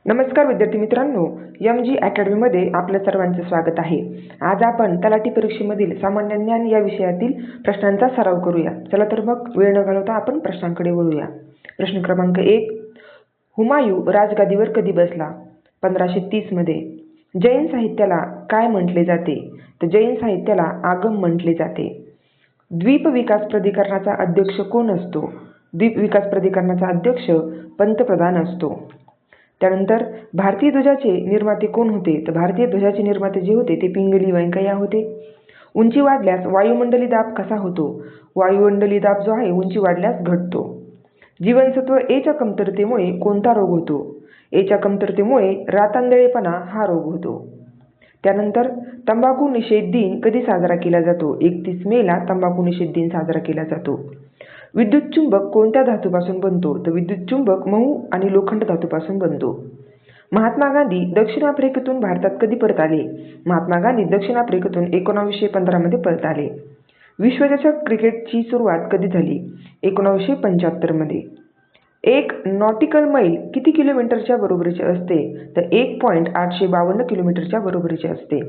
नमस्कार विद्यार्थी मित्रांनो, MG अकॅडमीमध्ये आपलं सर्वांचं स्वागत आहे। आज आपण तलाठी परीक्षेमधील सामान्य ज्ञान या विषयातील प्रश्नांचा सराव करूया। चला तर मग वेळ न घालवता आपण प्रश्नांकडे वळूया। प्रश्न क्रमांक 1, हुमायूं राजगादीवर कधी बसला? 1530 मध्ये। जैन साहित्याला काय म्हटले जाते? तर जैन साहित्याला आगम म्हटले जाते। द्वीप विकास प्राधिकरणाचा अध्यक्ष कोण असतो? द्वीप विकास प्राधिकरणाचा अध्यक्ष पंतप्रधान असतो। त्यानंतर भारतीय ध्वजाचे निर्माते कोण होते? तर भारतीय ध्वजाचे निर्माते जे होते ते पिंगली व्यंकय्या होते। उंची वाढल्यास वायुमंडली दाब कसा होतो? वायुमंडली दाब जो आहे उंची वाढल्यास घटतो। जीवनसत्व ए च्या कमतरतेमुळे कोणता रोग होतो? ए च्या कमतरतेमुळे रातांधळेपणा हा रोग होतो। त्यानंतर तंबाखू निषेध दिन कधी साजरा केला जातो? 31 मेला तंबाखू निषेध दिन साजरा केला जातो। विद्युत चुंबक कोणत्या धातूपासून बनतो? तर विद्युत चुंबक मऊ आणि लोखंड धातूपासून बनतो। महात्मा गांधी दक्षिण आफ्रिकेतून भारतात कधी परत आले? महात्मा गांधी दक्षिण आफ्रिकेतून 1915 मध्ये परत आले। विश्वचषक क्रिकेटची सुरुवात कधी झाली? 1975 मध्ये। एक नॉटिकल मैल किती किलोमीटरच्या बरोबरीचे असते? तर 1.852 किलोमीटरच्या बरोबरीचे असते।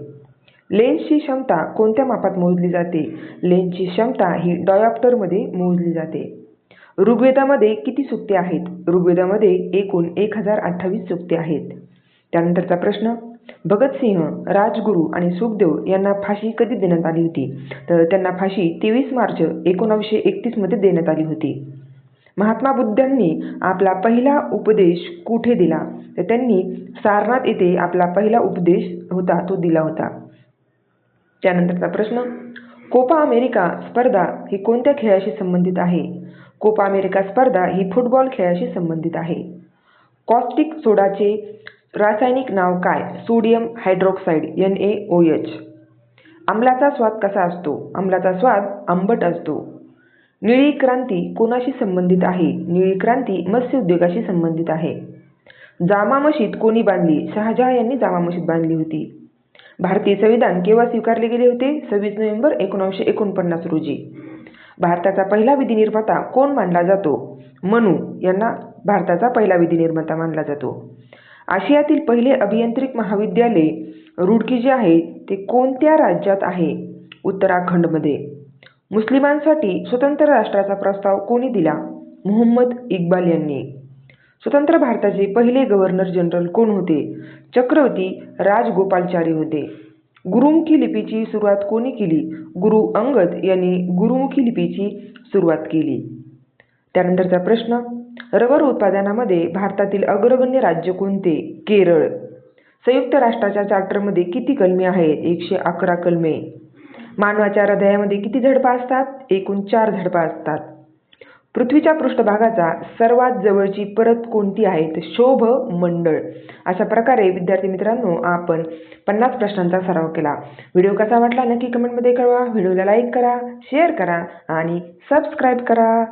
लेन्सची क्षमता कोणत्या मापात मोजली जाते? लेन्सची क्षमता ही डायोप्टरमध्ये मोजली जाते। ऋग्वेदामध्ये किती सूक्ते आहेत? ऋग्वेदामध्ये एकूण 1028 सूक्ते आहेत। त्यानंतरचा प्रश्न, भगतसिंह, राजगुरू आणि सुखदेव यांना फाशी कधी देण्यात आली होती? तर त्यांना फाशी 23 मार्च 1931 मध्ये देण्यात आली होती। महात्मा बुद्धांनी आपला पहिला उपदेश कुठे दिला? तर त्यांनी सारनाथ येथे आपला पहिला उपदेश होता तो दिला होता। त्यानंतरचा प्रश्न, कोपा अमेरिका स्पर्धा ही कोणत्या खेळाशी संबंधित आहे? कोपा अमेरिका स्पर्धा ही फुटबॉल खेळाशी संबंधित आहे। कॉस्टिक सोडाचे रासायनिक नाव काय? Sodium hydroxide NaOH। आंबल्याचा स्वाद कसा असतो? आंबल्याचा स्वाद आंबट असतो। निळी क्रांती कोणाशी संबंधित आहे? निळी क्रांती मत्स्य उद्योगाशी संबंधित आहे। जामा मशीद कोणी बांधली? शहाजहा यांनी जामा मशीद बांधली होती। भारतीय संविधान केव्हा स्वीकारले गेले होते? 26 नोव्हेंबर 1949 रोजी। भारताचा पहिला विधिनिर्माता कोण मानला जातो? मनू यांना भारताचा पहिला विधिनिर्माता मानला जातो। आशियातील पहिले अभियांत्रिक महाविद्यालय रुडकी जे आहे ते कोणत्या राज्यात आहे? उत्तराखंडमध्ये। मुस्लिमांसाठी स्वतंत्र राष्ट्राचा प्रस्ताव कोणी दिला? मुहम्मद इक्बाल यांनी। स्वतंत्र भारताचे पहिले गव्हर्नर जनरल कोण होते? चक्रवर्ती राजगोपालाचारी होते। गुरुमुखी लिपीची सुरुवात कोणी केली? गुरु अंगद यांनी गुरुमुखी लिपीची सुरुवात केली। त्यानंतरचा प्रश्न, रबर उत्पादनामध्ये भारतातील अग्रगण्य राज्य कोणते? केरळ। संयुक्त राष्ट्राच्या चार्टरमध्ये किती कलमे आहेत? 111 कलमे। मानवाच्या हृदयामध्ये किती झडपा असतात? एकूण 4 झडपा असतात। पृथ्वीच्या पृष्ठभागाचा सर्वात जवळची परत कोणती आहे? तर शोभ मंडळ। अशा प्रकारे विद्यार्थी मित्रांनो आपण 50 प्रश्नांचा सराव केला। व्हिडिओ कसा वाटला नक्की कमेंटमध्ये कळवा। व्हिडिओला लाईक करा, शेअर करा आणि सबस्क्राईब करा।